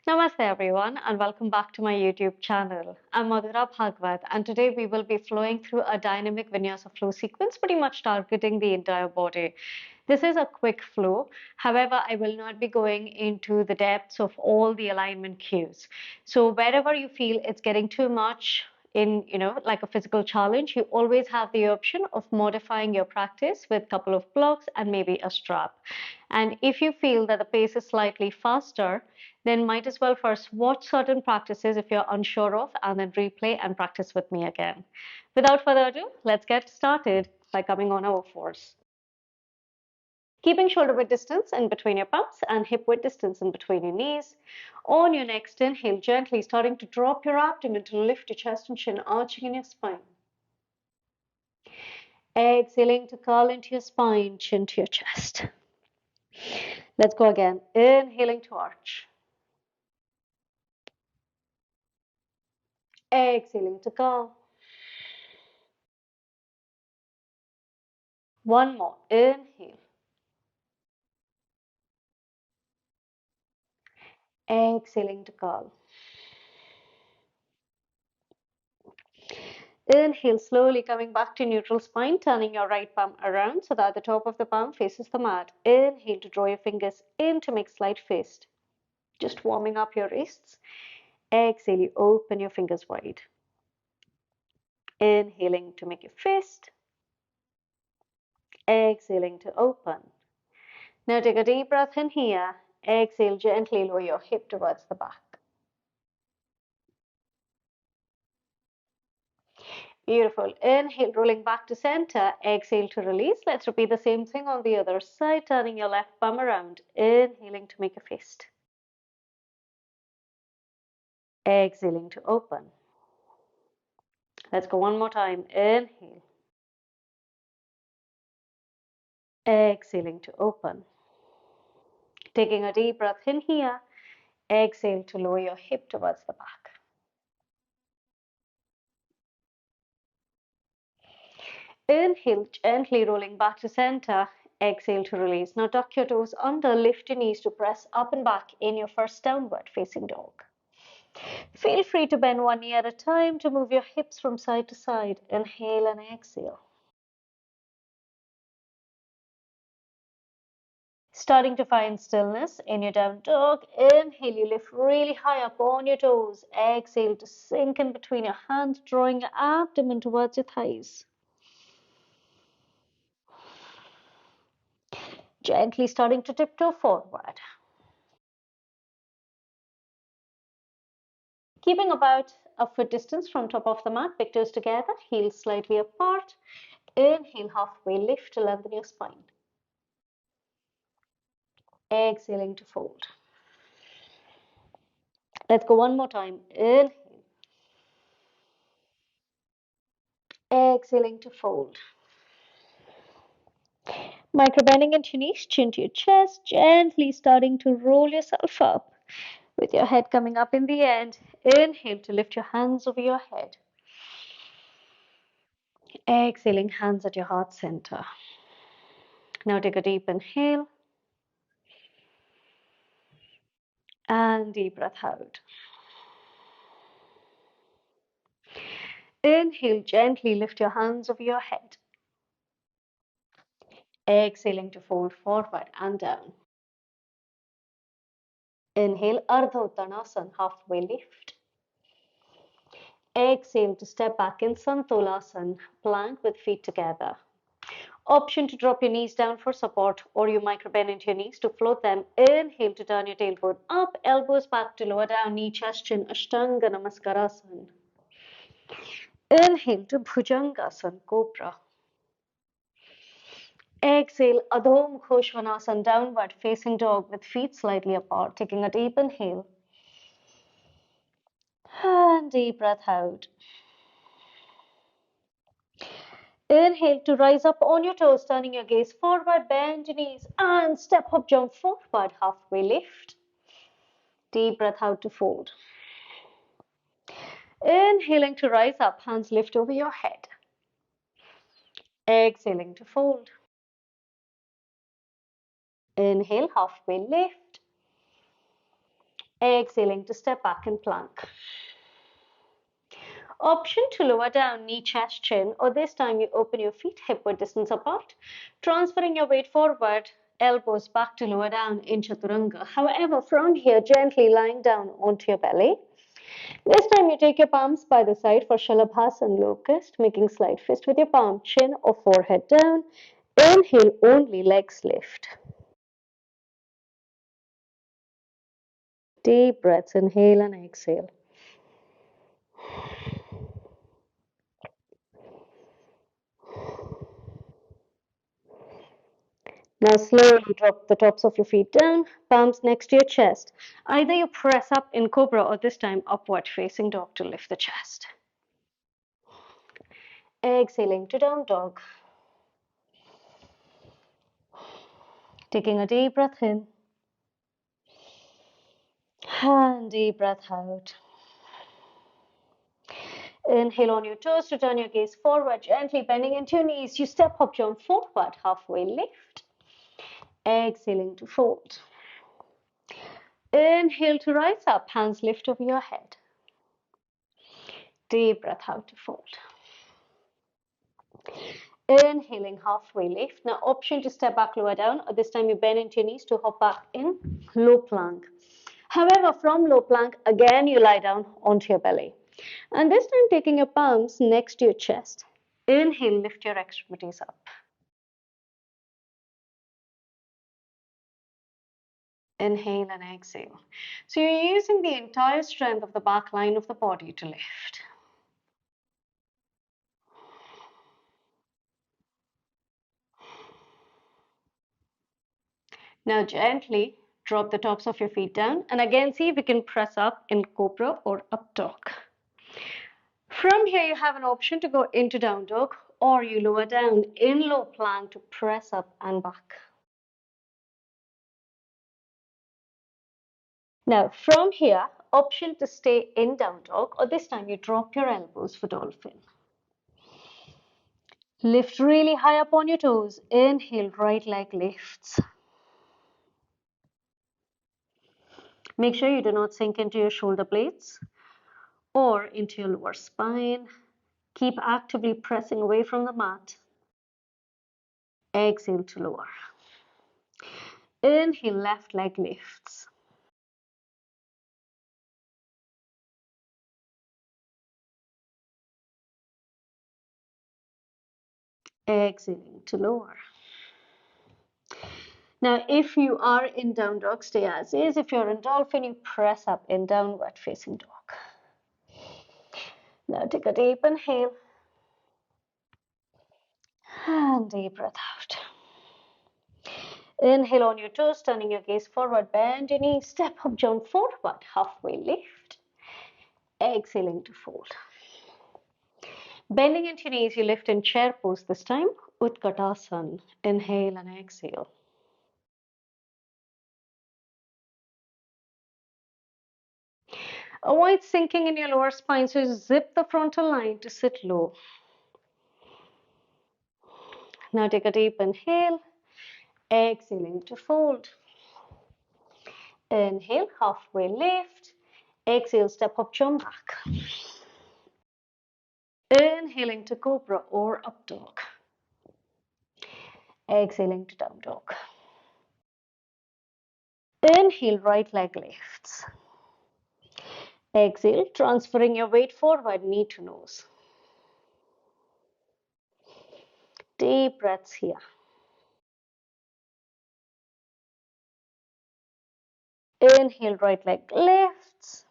Namaste everyone and welcome back to my YouTube channel. I'm Madhura Bhagwat and today we will be flowing through a dynamic Vinyasa flow sequence pretty much targeting the entire body. This is a quick flow. However, I will not be going into the depths of all the alignment cues. So wherever you feel it's getting too much in, like a physical challenge, you always have the option of modifying your practice with a couple of blocks and maybe a strap. And if you feel that the pace is slightly faster, then might as well first watch certain practices if you're unsure of and then replay and practice with me again. Without further ado, let's get started by coming on our fours. Keeping shoulder width distance in between your palms and hip width distance in between your knees. On your next inhale, gently starting to drop your abdomen to lift your chest and chin, arching in your spine. Exhaling to curl into your spine, chin to your chest. Let's go again. Inhaling to arch. Exhaling to curl. One more. Inhale. Exhaling to curl. Inhale, slowly coming back to neutral spine, turning your right palm around so that the top of the palm faces the mat. Inhale to draw your fingers in to make slight fist. Just warming up your wrists. Exhale, you open your fingers wide. Inhaling to make your fist. Exhaling to open. Now take a deep breath in here. Exhale, gently lower your hip towards the back. Beautiful. Inhale, rolling back to center. Exhale to release. Let's repeat the same thing on the other side, turning your left palm around. Inhaling to make a fist. Exhaling to open. Let's go one more time. Inhale. Exhaling to open. Taking a deep breath in here. Exhale to lower your hip towards the back. Inhale, gently rolling back to center. Exhale to release. Now tuck your toes under, lift your knees to press up and back in your first downward facing dog. Feel free to bend one knee at a time to move your hips from side to side. Inhale and exhale. Starting to find stillness in your down dog. Inhale, you lift really high up on your toes. Exhale to sink in between your hands, drawing your abdomen towards your thighs. Gently starting to tiptoe forward. Keeping about a foot distance from top of the mat, big toes together, heels slightly apart. Inhale, halfway lift to lengthen your spine. Exhaling to fold. Let's go one more time. Inhale. Exhaling to fold. Micro bending into your knees, chin to your chest, gently starting to roll yourself up with your head coming up in the end. Inhale to lift your hands over your head. Exhaling, hands at your heart center. Now take a deep inhale and deep breath out. Inhale, gently lift your hands over your head. Exhaling to fold forward and down. Inhale, Ardha Uttanasana, halfway lift. Exhale to step back in Santolasana, plank with feet together. Option to drop your knees down for support, or you micro bend into your knees to float them. Inhale to turn your tailbone up, elbows back to lower down, knee, chest, chin, Ashtanga, Namaskar. Inhale to Bhujangasana, Cobra. Exhale, Adho Mukha Svanasana, downward facing dog with feet slightly apart. Taking a deep inhale. And deep breath out. Inhale to rise up on your toes, turning your gaze forward, bend your knees, and step up, jump forward, halfway lift. Deep breath out to fold. Inhaling to rise up, hands lift over your head. Exhaling to fold. Inhale, halfway lift. Exhaling to step back in plank. Option to lower down, knee, chest, chin, or this time you open your feet hip-width distance apart, transferring your weight forward, elbows back to lower down in Chaturanga. However, from here, gently lying down onto your belly. This time you take your palms by the side for Shalabhasana Locust, making slight fist with your palm, chin or forehead down. Inhale, only legs lift. Deep breaths, inhale and exhale. Now slowly drop the tops of your feet down, palms next to your chest. Either you press up in cobra or this time upward facing dog to lift the chest. Exhaling to down dog. Taking a deep breath in. And deep breath out. Inhale on your toes to turn your gaze forward, gently bending into your knees. You step up, jump forward, halfway lift. Exhaling to fold. Inhale to rise up, hands lift over your head. Deep breath out to fold. Inhaling, halfway lift. Now option to step back, lower down, or this time you bend into your knees to hop back in low plank. However, from low plank, again you lie down onto your belly. And this time taking your palms next to your chest. Inhale, lift your extremities up. Inhale and exhale. So you're using the entire strength of the back line of the body to lift. Now gently drop the tops of your feet down and again see if you can press up in cobra or up dog. From here you have an option to go into down dog or you lower down in low plank to press up and back. Now from here, option to stay in down dog or this time you drop your elbows for dolphin. Lift really high up on your toes. Inhale, right leg lifts. Make sure you do not sink into your shoulder blades or into your lower spine. Keep actively pressing away from the mat. Exhale to lower. Inhale, left leg lifts. Exhaling to lower. Now, if you are in down dog, stay as is. If you're in dolphin, you press up in downward facing dog. Now, take a deep inhale. And deep breath out. Inhale on your toes, turning your gaze forward, bend your knees, step up, jump forward, halfway lift. Exhaling to fold. Bending into your knees, you lift in chair pose this time, Utkatasana. Inhale and exhale. Avoid sinking in your lower spine, so zip the frontal line to sit low. Now take a deep inhale, exhaling to fold. Inhale, halfway lift. Exhale, step up, jump back. Inhaling to cobra or up dog. Exhaling to down dog. Inhale, right leg lifts. Exhale, transferring your weight forward, knee to nose. Deep breaths here. Inhale, right leg lifts.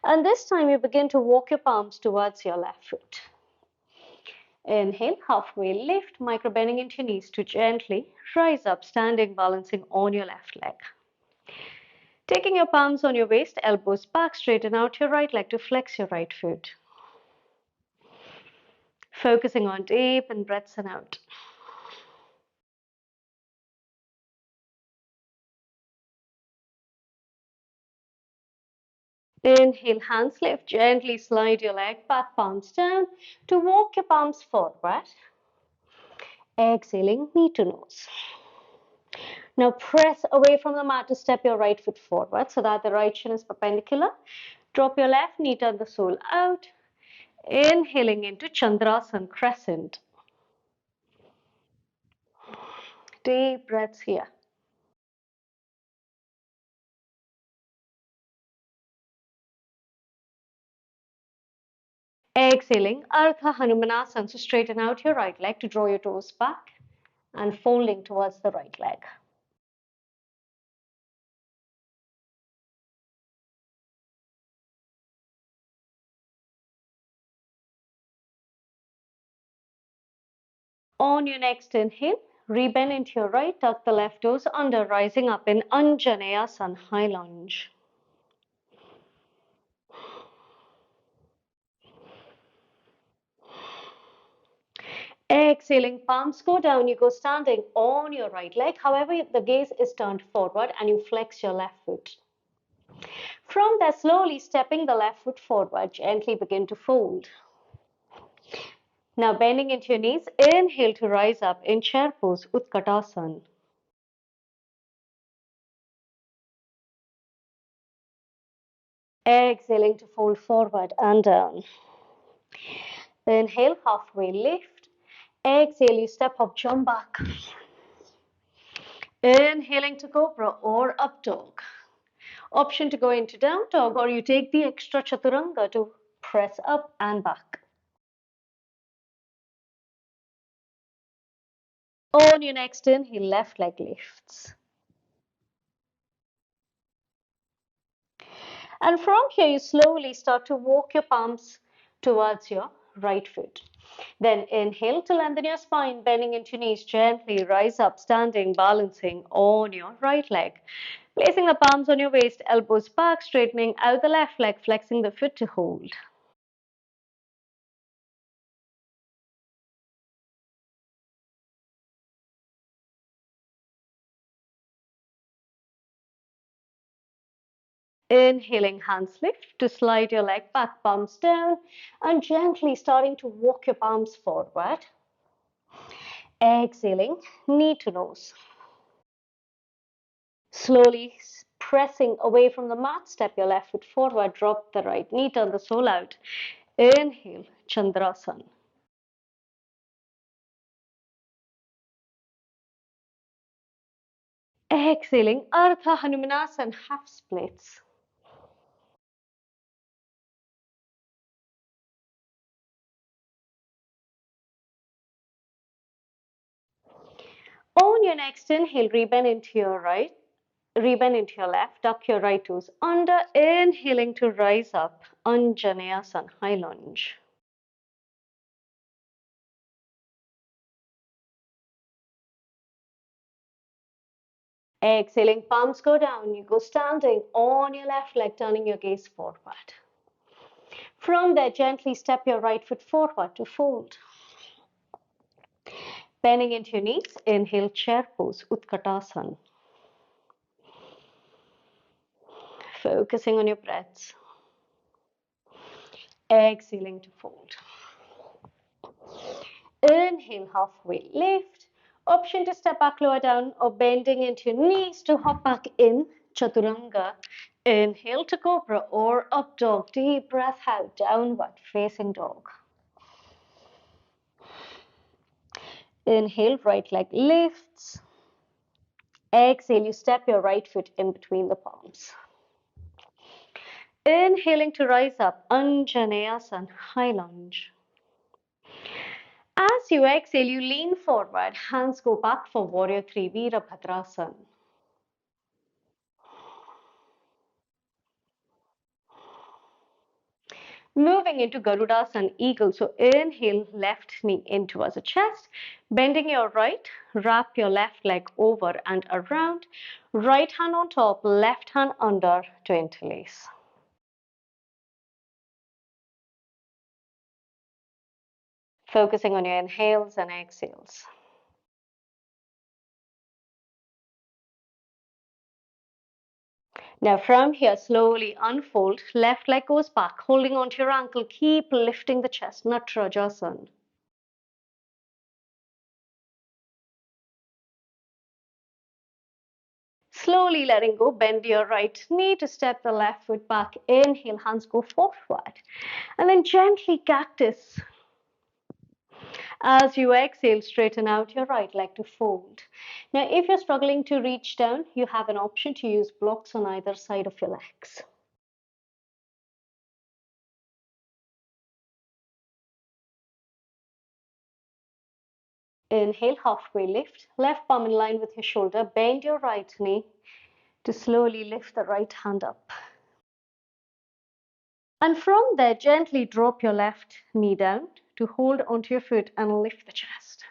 And this time you begin to walk your palms towards your left foot. Inhale, halfway lift, micro bending into your knees to gently rise up, standing, balancing on your left leg. Taking your palms on your waist, elbows back, straighten out your right leg to flex your right foot. Focusing on deep in breaths and out. Inhale, hands lift, gently slide your leg back, palms down to walk your palms forward. Exhaling, knee to nose. Now press away from the mat to step your right foot forward so that the right shin is perpendicular. Drop your left knee, turn the sole out. Inhaling into Chandrasana crescent. Deep breaths here. Exhaling, Ardha Hanumanasana. So straighten out your right leg to draw your toes back and folding towards the right leg. On your next inhale, rebend into your right, tuck the left toes under, rising up in Anjaneyasana, high lunge. Exhaling, palms go down, you go standing on your right leg. However, the gaze is turned forward and you flex your left foot. From there, slowly stepping the left foot forward, gently begin to fold. Now bending into your knees, inhale to rise up in chair pose, Utkatasana. Exhaling to fold forward and down. Inhale, halfway lift. Exhale, you step up, jump back. Inhaling to cobra or up dog. Option to go into down dog, or you take the extra chaturanga to press up and back. On your next inhale, left leg lifts. And from here, you slowly start to walk your palms towards your right foot. Then inhale to lengthen your spine, bending into knees, gently rise up, standing, balancing on your right leg. Placing the palms on your waist, elbows back, straightening out the left leg, flexing the foot to hold. Inhaling, hands lift to slide your leg back, palms down, and gently starting to walk your palms forward. Exhaling, knee to nose. Slowly pressing away from the mat, step your left foot forward, drop the right knee, turn the sole out. Inhale, Chandrasana. Exhaling, Ardha Hanumanasana, half splits. On your next inhale, rebend into your right, rebend into your left, tuck your right toes under, inhaling to rise up, Anjaneyasana, high lunge. Exhaling, palms go down, you go standing on your left leg, turning your gaze forward. From there, gently step your right foot forward to fold. Bending into your knees, inhale, chair pose, Utkatasana. Focusing on your breaths. Exhaling to fold. Inhale, halfway lift. Option to step back, lower down, or bending into your knees to hop back in, Chaturanga. Inhale to cobra or up dog. Deep breath out, downward facing dog. Inhale, right leg lifts. Exhale, you step your right foot in between the palms. Inhaling to rise up, Anjaneyasana, high lunge. As you exhale, you lean forward, hands go back for warrior three, Virabhadrasana. Moving into Garudasana, eagle. So inhale, left knee in towards the chest, bending your right, wrap your left leg over and around, right hand on top, left hand under to interlace. Focusing on your inhales and exhales. Now from here, slowly unfold, left leg goes back, holding onto your ankle, keep lifting the chest, Natrajasana. Slowly letting go, bend your right knee to step the left foot back. Inhale, hands go forward. And then gently cactus. As you exhale, straighten out your right leg to fold. Now, if you're struggling to reach down, you have an option to use blocks on either side of your legs. Inhale, halfway lift. Left palm in line with your shoulder. Bend your right knee to slowly lift the right hand up. And from there, gently drop your left knee down to hold onto your foot and lift the chest.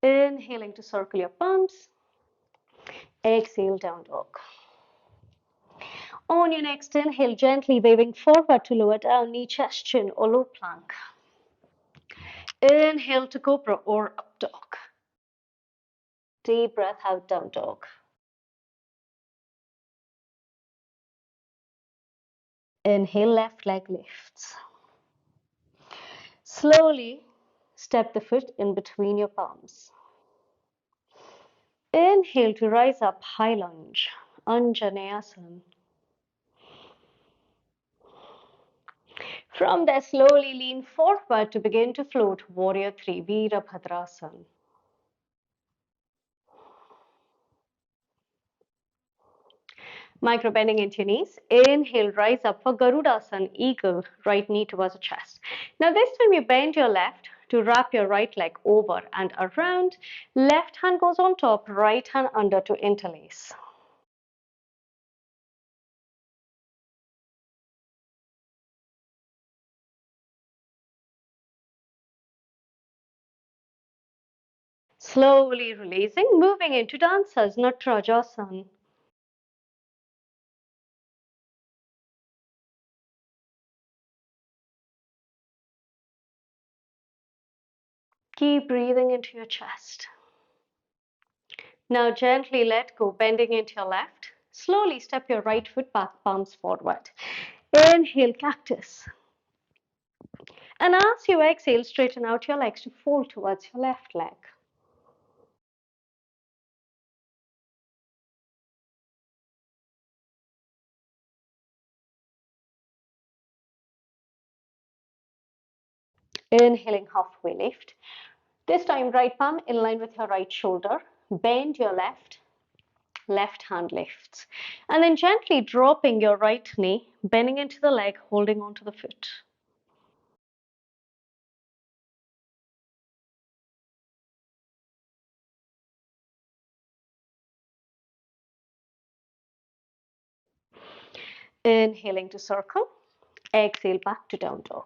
Inhaling to circle your palms. Exhale, down dog. On your next inhale, gently waving forward to lower down, knee, chest, chin, or low plank. Inhale to cobra or up dog. Deep breath out, down dog. Inhale, left leg lifts. Slowly step the foot in between your palms. Inhale to rise up, high lunge, Anjaneyasana. From there, slowly lean forward to begin to float, Warrior 3, Virabhadrasana. Micro bending into your knees. Inhale, rise up for Garudasana, eagle, right knee towards the chest. Now this time you bend your left to wrap your right leg over and around. Left hand goes on top, right hand under to interlace. Slowly releasing, moving into Dansa's Natarajasana. Keep breathing into your chest. Now gently let go, bending into your left. Slowly step your right foot back, palms forward. Inhale, cactus. And as you exhale, straighten out your legs to fold towards your left leg. Inhaling, halfway lift. This time, right palm in line with your right shoulder. Bend your left hand lifts. And then gently dropping your right knee, bending into the leg, holding onto the foot. Inhaling to circle. Exhale, back to down dog.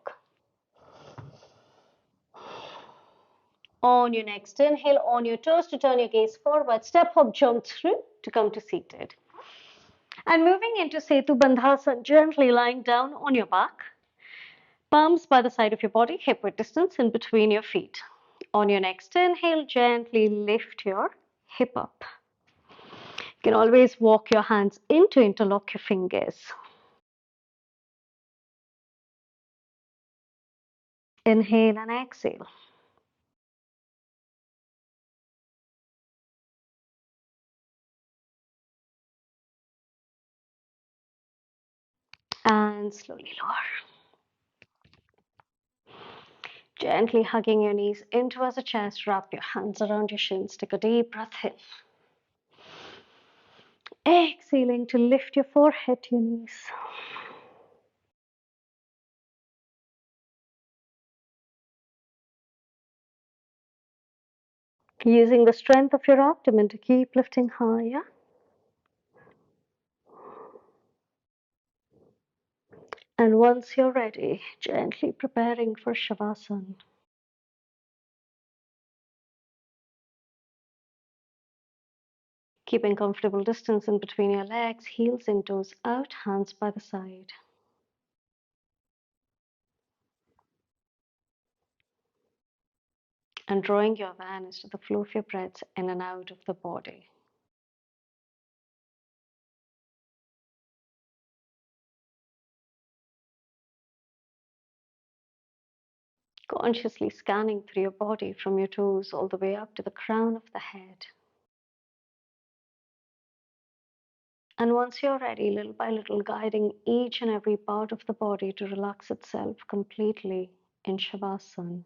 On your next inhale, on your toes to turn your gaze forward, step hop, jump through to come to seated. And moving into Setu Bandhasana, gently lying down on your back, palms by the side of your body, hip width distance in between your feet. On your next inhale, gently lift your hip up. You can always walk your hands in to interlock your fingers. Inhale and exhale. And slowly lower. Gently hugging your knees in towards the chest, wrap your hands around your shins, take a deep breath in. Exhaling to lift your forehead to your knees. Using the strength of your abdomen to keep lifting higher. And once you're ready, gently preparing for Shavasana. Keeping comfortable distance in between your legs, heels and toes out, hands by the side. And drawing your awareness to the flow of your breaths in and out of the body. Consciously scanning through your body from your toes all the way up to the crown of the head. And once you're ready, little by little, guiding each and every part of the body to relax itself completely in Shavasana.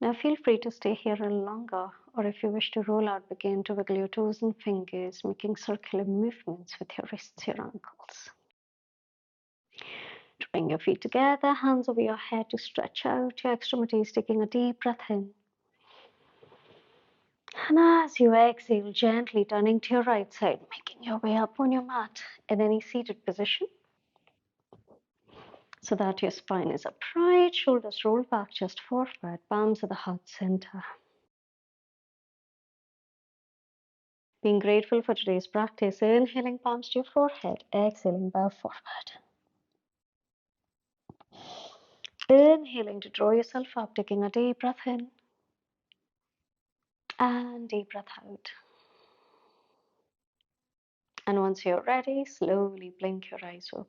Now feel free to stay here a little longer, or if you wish to roll out, begin to wiggle your toes and fingers, making circular movements with your wrists, your ankles. To bring your feet together, hands over your head to stretch out your extremities, taking a deep breath in. And as you exhale, gently turning to your right side, making your way up on your mat in any seated position, so that your spine is upright, shoulders roll back, chest forward, palms at the heart center. Being grateful for today's practice, inhaling palms to your forehead, exhaling bow forward. Inhaling to draw yourself up, taking a deep breath in and deep breath out. And once you're ready, slowly blink your eyes open.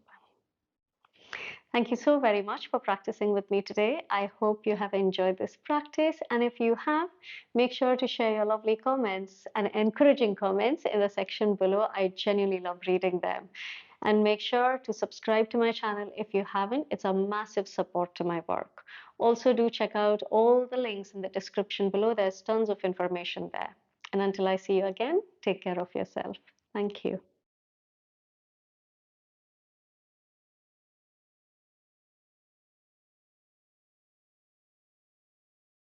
Thank you so very much for practicing with me today. I hope you have enjoyed this practice. And if you have, make sure to share your lovely comments and encouraging comments in the section below. I genuinely love reading them. And make sure to subscribe to my channel if you haven't. It's a massive support to my work. Also, do check out all the links in the description below. There's tons of information there. And until I see you again, take care of yourself. Thank you.